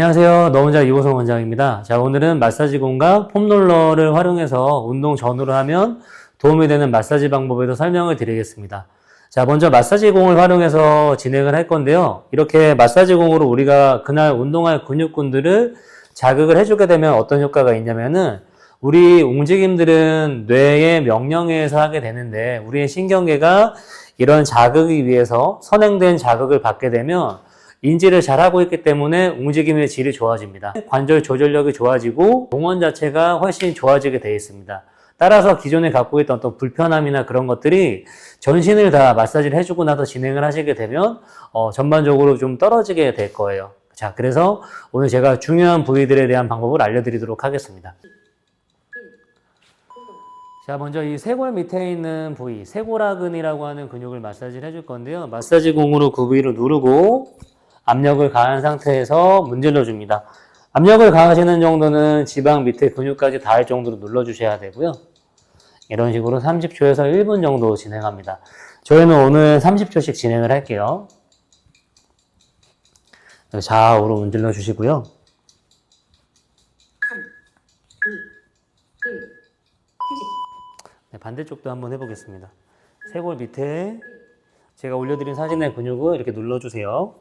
안녕하세요. 너무잘 이호성 원장입니다. 자, 오늘은 마사지 공과 폼롤러를 활용해서 운동 전후로 하면 도움이 되는 마사지 방법에 대해서 설명을 드리겠습니다. 자, 먼저 마사지 공을 활용해서 진행을 할 건데요. 이렇게 마사지 공으로 우리가 그날 운동할 근육군들을 자극을 해주게 되면 어떤 효과가 있냐면은 우리 움직임들은 뇌의 명령에 의해서 하게 되는데 우리의 신경계가 이런 자극에 위해서 선행된 자극을 받게 되면 인지를 잘하고 있기 때문에 움직임의 질이 좋아집니다. 관절 조절력이 좋아지고 동원 자체가 훨씬 좋아지게 되어 있습니다. 따라서 기존에 갖고 있던 어떤 불편함이나 그런 것들이 전신을 다 마사지를 해주고 나서 진행을 하시게 되면 전반적으로 좀 떨어지게 될 거예요. 자, 그래서 오늘 제가 중요한 부위들에 대한 방법을 알려드리도록 하겠습니다. 자, 먼저 이 쇄골 밑에 있는 부위, 쇄골하근이라고 하는 근육을 마사지를 해줄 건데요. 마사지 공으로 그 부위를 누르고 압력을 가한 상태에서 문질러 줍니다. 압력을 가하시는 정도는 지방 밑에 근육까지 닿을 정도로 눌러주셔야 되고요. 이런 식으로 30초에서 1분 정도 진행합니다. 저희는 오늘 30초씩 진행을 할게요. 좌우로 문질러 주시고요. 네, 반대쪽도 한번 해보겠습니다. 쇄골 밑에 제가 올려드린 사진의 근육을 이렇게 눌러주세요.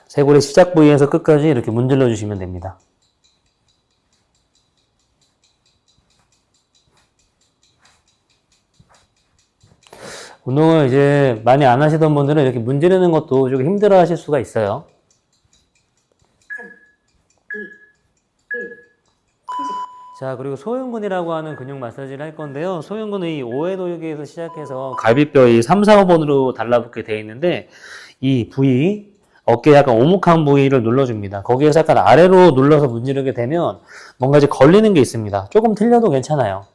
쇄골의 시작 부위에서 끝까지 이렇게 문질러 주시면 됩니다. 운동을 이제 많이 안 하시던 분들은 이렇게 문지르는 것도 좀 힘들어 하실 수가 있어요. 자, 그리고 소흉근이라고 하는 근육 마사지를 할 건데요. 소흉근은 이 오해도육에서 시작해서 갈비뼈 이 3, 4호번으로 달라붙게 되어 있는데 이 부위, 어깨 약간 오목한 부위를 눌러줍니다. 거기에서 약간 아래로 눌러서 문지르게 되면 뭔가 이제 걸리는 게 있습니다. 조금 틀려도 괜찮아요.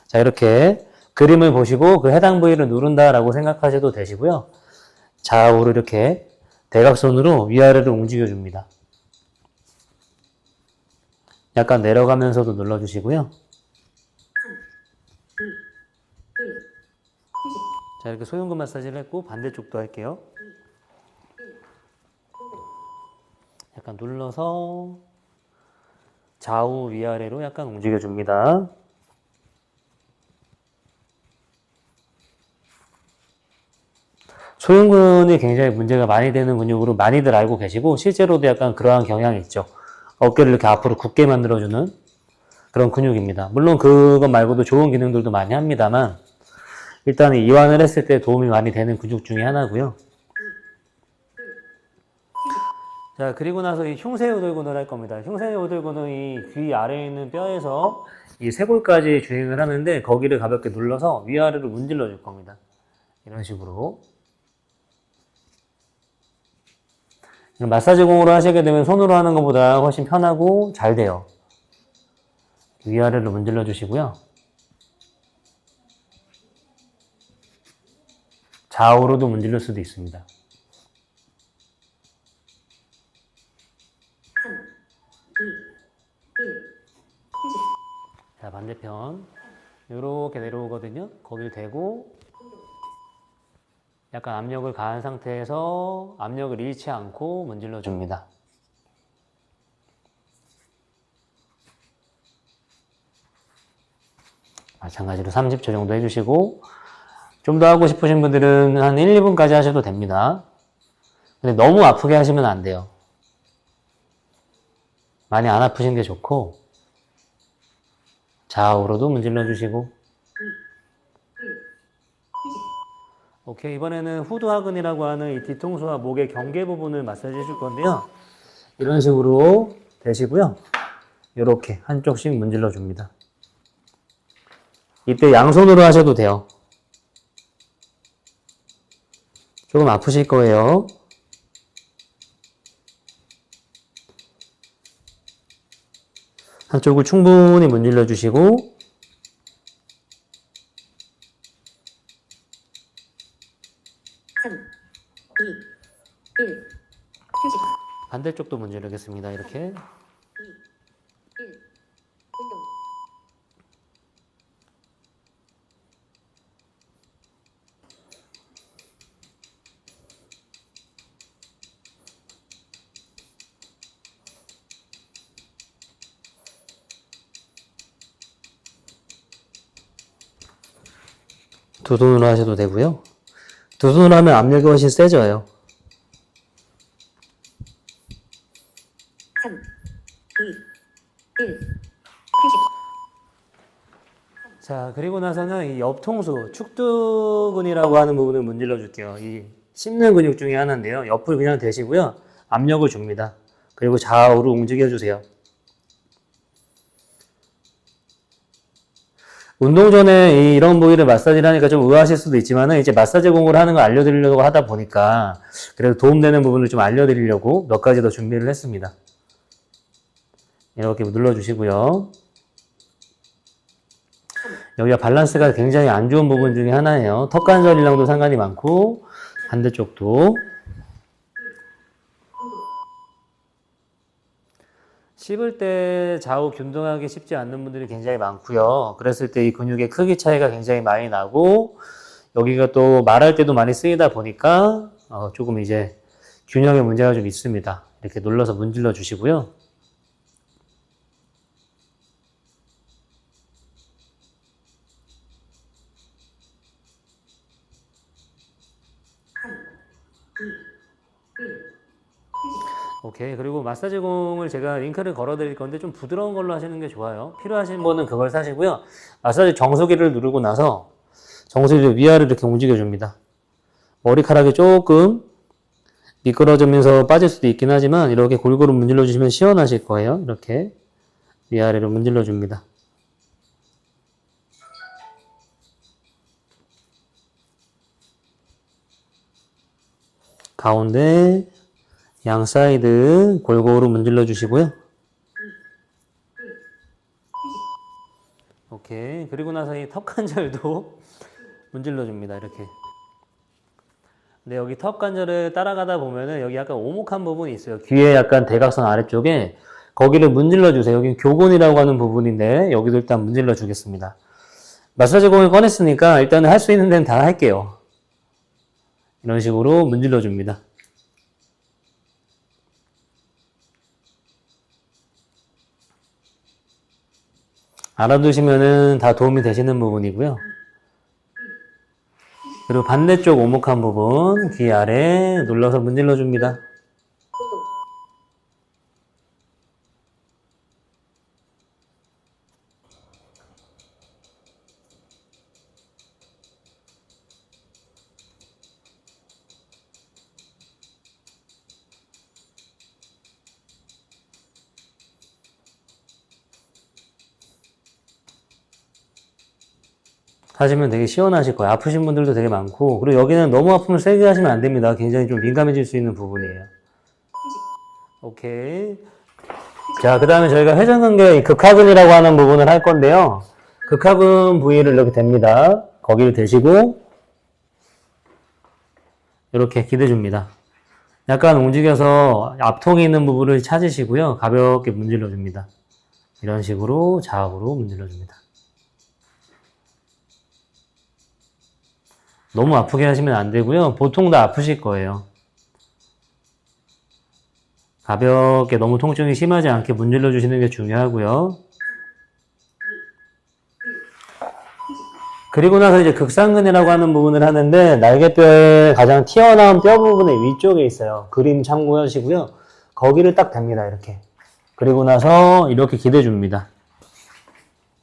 자, 이렇게 그림을 보시고 그 해당 부위를 누른다라고 생각하셔도 되시고요. 좌우로 이렇게 대각선으로 위아래로 움직여줍니다. 약간 내려가면서도 눌러주시고요. 자, 이렇게 소흉근 마사지를 했고 반대쪽도 할게요. 약간 눌러서 좌우 위아래로 약간 움직여줍니다. 소흉근이 굉장히 문제가 많이 되는 근육으로 많이들 알고 계시고 실제로도 약간 그러한 경향이 있죠. 어깨를 이렇게 앞으로 굳게 만들어주는 그런 근육입니다. 물론 그것 말고도 좋은 기능들도 많이 합니다만 일단 이완을 했을 때 도움이 많이 되는 근육 중에 하나고요. 자, 그리고 나서 이 흉쇄요돌근을 할 겁니다. 흉쇄요돌근은 이 귀 아래에 있는 뼈에서 이 쇄골까지 주행을 하는데 거기를 가볍게 눌러서 위아래로 문질러 줄 겁니다. 이런 식으로. 마사지 공으로 하시게 되면 손으로 하는 것보다 훨씬 편하고 잘 돼요. 위아래로 문질러 주시고요. 좌우로도 문질릴 수도 있습니다. 자, 반대편. 이렇게 내려오거든요. 거길 대고 약간 압력을 가한 상태에서 압력을 잃지 않고 문질러 줍니다. 마찬가지로 30초 정도 해주시고 좀 더 하고 싶으신 분들은 한 1, 2분까지 하셔도 됩니다. 근데 너무 아프게 하시면 안 돼요. 많이 안 아프신 게 좋고 좌우로도 문질러 주시고 오케이, 이번에는 후두하근이라고 하는 이 뒤통수와 목의 경계 부분을 마사지 해줄 건데요. 이런 식으로 대시고요. 이렇게 한쪽씩 문질러 줍니다. 이때 양손으로 하셔도 돼요. 조금 아프실 거예요. 한쪽을 충분히 문질러 주시고 반대쪽도 문지르겠습니다. 이렇게. 두 손으로 하셔도 되고요. 두 손으로 하면 압력이 훨씬 세져요. 3, 2, 1. 자, 그리고 나서는 이 옆통수, 축두근이라고 하는 부분을 문질러 줄게요. 이 씹는 근육 중에 하나인데요. 옆을 그냥 대시고요. 압력을 줍니다. 그리고 좌우로 움직여 주세요. 운동 전에 이런 부위를 마사지를 하니까 좀 의아하실 수도 있지만은 이제 마사지 공을 하는 거 알려드리려고 하다 보니까 그래도 도움되는 부분을 좀 알려드리려고 몇 가지 더 준비를 했습니다. 이렇게 눌러주시고요. 여기가 밸런스가 굉장히 안 좋은 부분 중에 하나예요. 턱 관절이랑도 상관이 많고 반대쪽도 씹을 때 좌우 균등하게 씹지 않는 분들이 굉장히 많고요. 그랬을 때 이 근육의 크기 차이가 굉장히 많이 나고 여기가 또 말할 때도 많이 쓰이다 보니까 조금 이제 균형에 문제가 좀 있습니다. 이렇게 눌러서 문질러 주시고요. 오케이. 그리고 마사지공을 제가 링크를 걸어 드릴 건데 좀 부드러운 걸로 하시는 게 좋아요. 필요하신 분은 그걸 사시고요. 마사지 정수기를 누르고 나서 정수기를 위아래로 이렇게 움직여 줍니다. 머리카락이 조금 미끄러지면서 빠질 수도 있긴 하지만 이렇게 골고루 문질러 주시면 시원하실 거예요. 이렇게 위아래로 문질러 줍니다. 가운데 양 사이드 골고루 문질러 주시고요. 오케이. 그리고 나서 이 턱 관절도 문질러 줍니다. 이렇게. 근데 여기 턱 관절을 따라가다 보면은 여기 약간 오목한 부분이 있어요. 귀에 약간 대각선 아래쪽에 거기를 문질러 주세요. 여기 교곤이라고 하는 부분인데 여기도 일단 문질러 주겠습니다. 마사지 공을 꺼냈으니까 일단은 할 수 있는 데는 다 할게요. 이런 식으로 문질러 줍니다. 알아두시면은 다 도움이 되시는 부분이고요. 그리고 반대쪽 오목한 부분 귀 아래 눌러서 문질러 줍니다. 하시면 되게 시원하실 거예요. 아프신 분들도 되게 많고, 그리고 여기는 너무 아프면 세게 하시면 안 됩니다. 굉장히 좀 민감해질 수 있는 부분이에요. 오케이. 자, 그 다음에 저희가 회전근개 극하근이라고 하는 부분을 할 건데요. 극하근 부위를 이렇게 댑니다. 거기를 대시고, 이렇게 기대줍니다. 약간 움직여서 앞통에 있는 부분을 찾으시고요. 가볍게 문질러 줍니다. 이런 식으로 좌우로 문질러 줍니다. 너무 아프게 하시면 안 되고요. 보통 다 아프실 거예요. 가볍게 너무 통증이 심하지 않게 문질러 주시는 게 중요하고요. 그리고 나서 이제 극상근이라고 하는 부분을 하는데 날개뼈의 가장 튀어나온 뼈 부분의 위쪽에 있어요. 그림 참고하시고요. 거기를 딱 댑니다. 이렇게. 그리고 나서 이렇게 기대줍니다.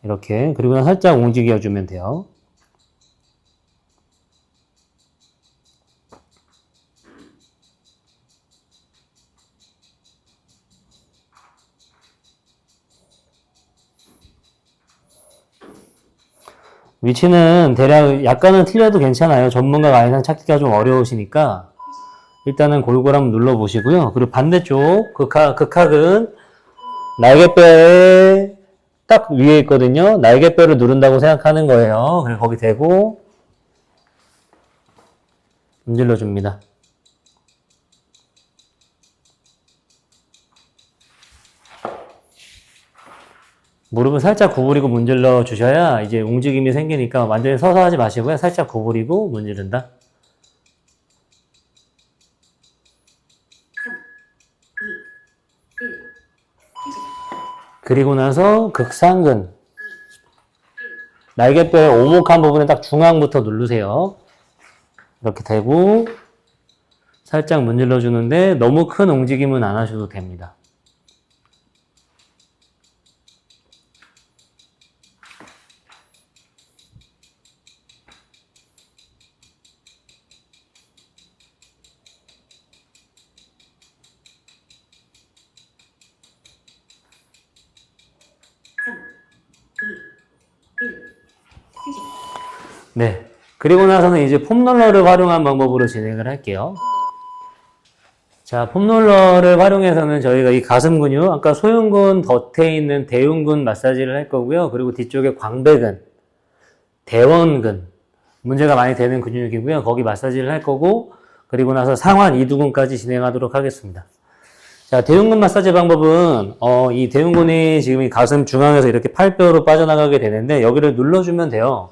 이렇게. 그리고 나서 살짝 움직여주면 돼요. 위치는 대략 약간은 틀려도 괜찮아요. 전문가가 아닌 이상 찾기가 좀 어려우시니까 일단은 골고루 한번 눌러보시고요. 그리고 반대쪽 극학은 날개뼈의 딱 위에 있거든요. 날개뼈를 누른다고 생각하는 거예요. 그리고 거기 대고 문질러 줍니다. 무릎을 살짝 구부리고 문질러 주셔야 이제 움직임이 생기니까 완전히 서서 하지 마시고요. 살짝 구부리고 문지른다. 그리고 나서 극상근. 날개뼈의 오목한 부분에 딱 중앙부터 누르세요. 이렇게 대고 살짝 문질러 주는데 너무 큰 움직임은 안 하셔도 됩니다. 네. 그리고 나서는 이제 폼롤러를 활용한 방법으로 진행을 할게요. 자, 폼롤러를 활용해서는 저희가 이 가슴 근육, 아까 소흉근 겉에 있는 대흉근 마사지를 할 거고요. 그리고 뒤쪽에 광배근, 대원근, 문제가 많이 되는 근육이고요. 거기 마사지를 할 거고, 그리고 나서 상완 이두근까지 진행하도록 하겠습니다. 자, 대흉근 마사지 방법은, 이 대흉근이 지금 이 가슴 중앙에서 이렇게 팔뼈로 빠져나가게 되는데, 여기를 눌러주면 돼요.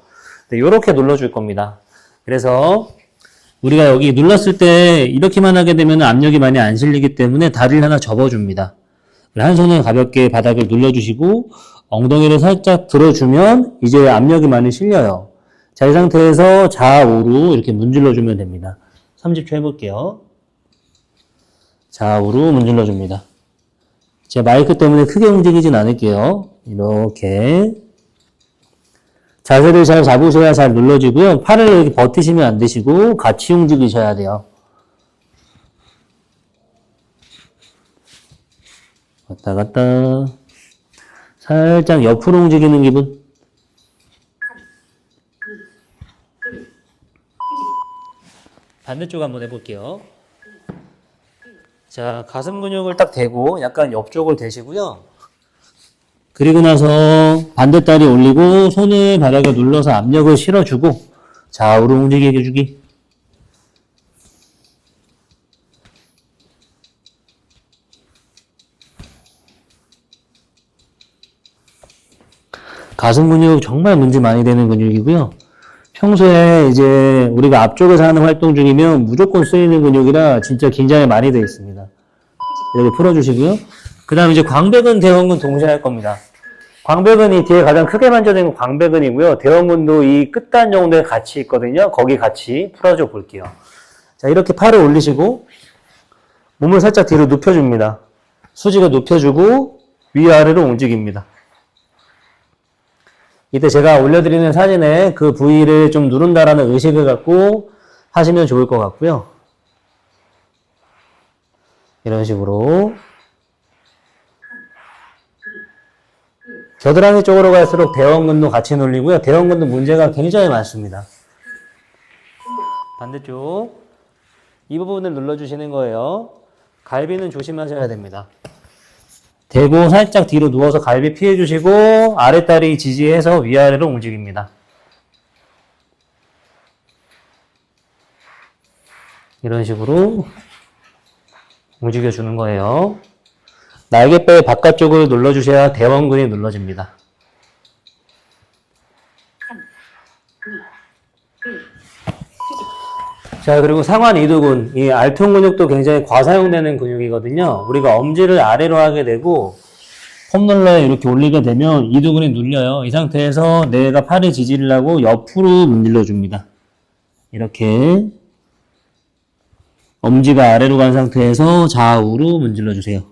이렇게 눌러줄 겁니다. 그래서 우리가 여기 눌렀을 때 이렇게만 하게 되면 압력이 많이 안 실리기 때문에 다리를 하나 접어줍니다. 한 손에 가볍게 바닥을 눌러주시고 엉덩이를 살짝 들어주면 이제 압력이 많이 실려요. 자, 이 상태에서 좌우로 이렇게 문질러주면 됩니다. 30초 해볼게요. 좌우로 문질러줍니다. 제가 마이크 때문에 크게 움직이진 않을게요. 이렇게. 자세를 잘 잡으셔야 잘 눌러지고요. 팔을 이렇게 버티시면 안 되시고 같이 움직이셔야 돼요. 왔다 갔다. 살짝 옆으로 움직이는 기분. 반대쪽 한번 해볼게요. 자, 가슴 근육을 딱 대고 약간 옆쪽을 대시고요. 그리고 나서 반대다리 올리고 손을 바닥에 눌러서 압력을 실어주고 좌우로 움직이게 해주기. 가슴 근육 정말 문제 많이 되는 근육이고요. 평소에 이제 우리가 앞쪽에서 하는 활동 중이면 무조건 쓰이는 근육이라 진짜 긴장이 많이 되어 있습니다. 이렇게 풀어주시고요. 그 다음 이제 광배근, 대원근 동시에 할 겁니다. 광배근이 뒤에 가장 크게 만져지는 광배근이고요. 대원근도 이 끝단 정도에 같이 있거든요. 거기 같이 풀어줘 볼게요. 자, 이렇게 팔을 올리시고 몸을 살짝 뒤로 눕혀줍니다. 수직을 눕혀주고 위아래로 움직입니다. 이때 제가 올려드리는 사진에 그 부위를 좀 누른다라는 의식을 갖고 하시면 좋을 것 같고요. 이런 식으로 겨드랑이 쪽으로 갈수록 대원근도 같이 눌리고요. 대원근도 문제가 굉장히 많습니다. 반대쪽 이 부분을 눌러주시는 거예요. 갈비는 조심하셔야 됩니다. 대고 살짝 뒤로 누워서 갈비 피해주시고 아랫다리 지지해서 위아래로 움직입니다. 이런 식으로 움직여주는 거예요. 날개뼈의 바깥쪽을 눌러주셔야 대원근이 눌러집니다. 자, 그리고 상완 이두근, 이 알통 근육도 굉장히 과사용되는 근육이거든요. 우리가 엄지를 아래로 하게 되고 폼롤러에 이렇게 올리게 되면 이두근이 눌려요. 이 상태에서 내가 팔을 지지를 하고 옆으로 문질러 줍니다. 이렇게 엄지가 아래로 간 상태에서 좌우로 문질러 주세요.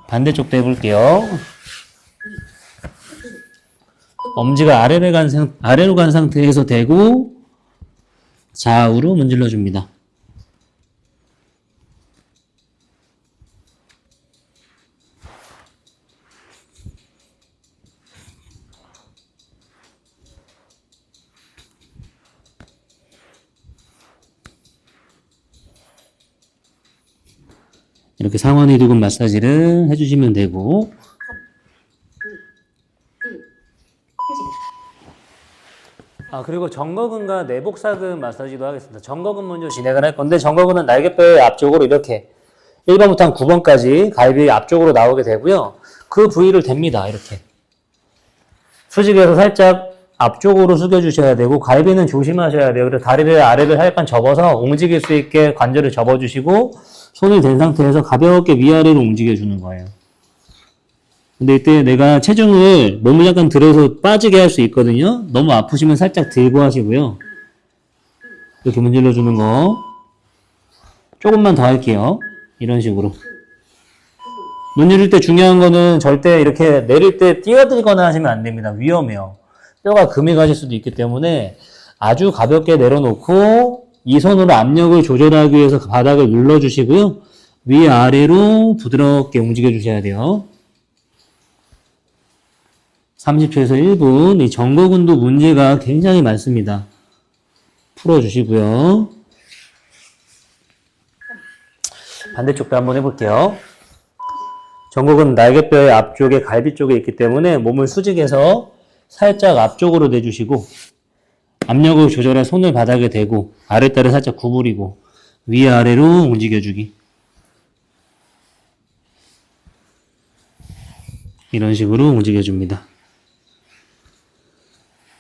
반대쪽도 해볼게요. 엄지가 아래로 간 상태에서 대고 좌우로 문질러 줍니다. 이렇게 상완 이두근 마사지를 해주시면 되고, 그리고 정거근과 내복사근 마사지도 하겠습니다. 정거근 먼저 진행을 할 건데, 정거근은 날개뼈의 앞쪽으로 이렇게 1번부터 한 9번까지 갈비 앞쪽으로 나오게 되고요. 그 부위를 댑니다. 이렇게. 수직에서 살짝 앞쪽으로 숙여주셔야 되고, 갈비는 조심하셔야 돼요. 그래서 다리를 아래를 살짝 접어서 움직일 수 있게 관절을 접어주시고, 손을 댄 상태에서 가볍게 위아래로 움직여주는 거예요. 근데 이때 내가 체중을 몸을 약간 들어서 빠지게 할 수 있거든요. 너무 아프시면 살짝 들고 하시고요. 이렇게 문질러주는 거. 조금만 더 할게요. 이런 식으로. 문지를 때 중요한 거는 절대 이렇게 내릴 때 뛰어들거나 하시면 안 됩니다. 위험해요. 뼈가 금이 가실 수도 있기 때문에 아주 가볍게 내려놓고 이 손으로 압력을 조절하기 위해서 바닥을 눌러주시고요. 위아래로 부드럽게 움직여 주셔야 돼요. 30초에서 1분. 이 정거근도 문제가 굉장히 많습니다. 풀어주시고요. 반대쪽도 한번 해볼게요. 정곡은 날개뼈의 앞쪽에 갈비 쪽에 있기 때문에 몸을 수직해서 살짝 앞쪽으로 내주시고 압력을 조절해 손을 바닥에 대고 아랫다리 살짝 구부리고 위아래로 움직여주기. 이런 식으로 움직여줍니다.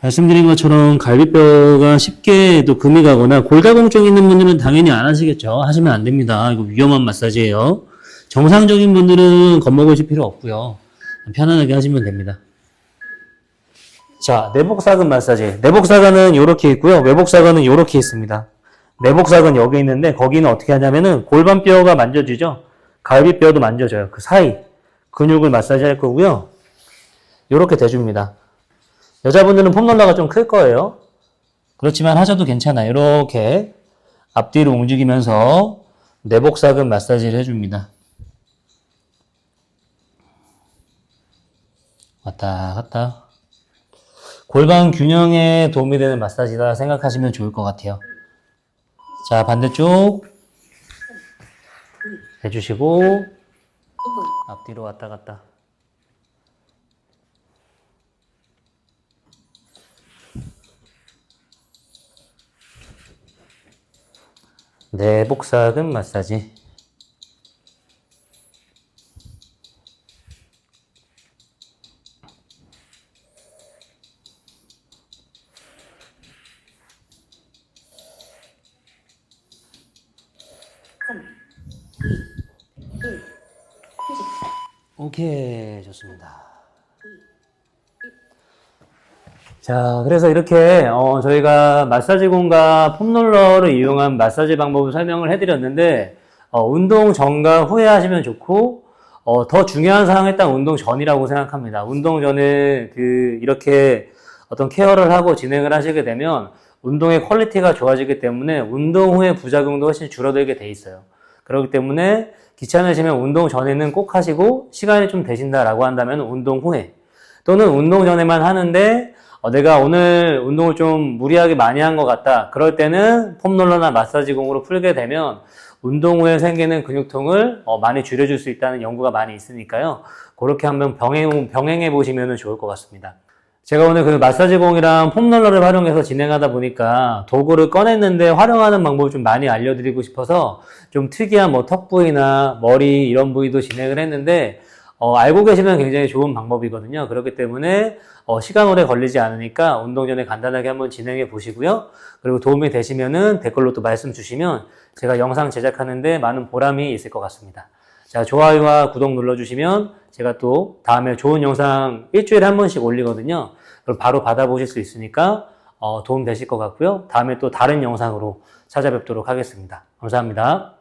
말씀드린 것처럼 갈비뼈가 쉽게 또 금이 가거나 골다공증 있는 분들은 당연히 안 하시겠죠. 하시면 안 됩니다. 이거 위험한 마사지예요. 정상적인 분들은 겁먹으실 필요 없고요. 편안하게 하시면 됩니다. 자, 내복사근 마사지. 내복사근은 이렇게 있고요. 외복사근은 이렇게 있습니다. 내복사근 여기 있는데 거기는 어떻게 하냐면은 골반뼈가 만져지죠. 갈비뼈도 만져져요. 그 사이 근육을 마사지 할 거고요. 이렇게 대줍니다. 여자분들은 폼롤러가 좀 클 거예요. 그렇지만 하셔도 괜찮아요. 이렇게 앞뒤로 움직이면서 내복사근 마사지를 해줍니다. 왔다 갔다. 골반 균형에 도움이 되는 마사지다 생각하시면 좋을 것 같아요. 자, 반대쪽 해주시고 앞뒤로 왔다 갔다. 내복사근 마사지. 오케이, 좋습니다. 자, 그래서 이렇게 저희가 마사지공과 폼롤러를 이용한 마사지 방법을 설명을 해드렸는데 운동 전과 후에 하시면 좋고 더 중요한 사항은 일단 운동 전이라고 생각합니다. 운동 전에 이렇게 어떤 케어를 하고 진행을 하시게 되면 운동의 퀄리티가 좋아지기 때문에 운동 후에 부작용도 훨씬 줄어들게 돼 있어요. 그렇기 때문에 귀찮으시면 운동 전에는 꼭 하시고 시간이 좀 되신다라고 한다면 운동 후에 또는 운동 전에만 하는데 내가 오늘 운동을 좀 무리하게 많이 한 것 같다. 그럴 때는 폼롤러나 마사지공으로 풀게 되면 운동 후에 생기는 근육통을 많이 줄여줄 수 있다는 연구가 많이 있으니까요. 그렇게 한번 병행해 보시면 좋을 것 같습니다. 제가 오늘 그 마사지공이랑 폼롤러를 활용해서 진행하다 보니까 도구를 꺼냈는데 활용하는 방법을 좀 많이 알려드리고 싶어서 좀 특이한 턱 부위나 머리 이런 부위도 진행을 했는데 알고 계시면 굉장히 좋은 방법이거든요. 그렇기 때문에 시간 오래 걸리지 않으니까 운동 전에 간단하게 한번 진행해 보시고요. 그리고 도움이 되시면은 댓글로 또 말씀 주시면 제가 영상 제작하는데 많은 보람이 있을 것 같습니다. 자, 좋아요와 구독 눌러주시면 제가 또 다음에 좋은 영상 일주일에 한 번씩 올리거든요. 그럼 바로 받아보실 수 있으니까 도움 되실 것 같고요. 다음에 또 다른 영상으로 찾아뵙도록 하겠습니다. 감사합니다.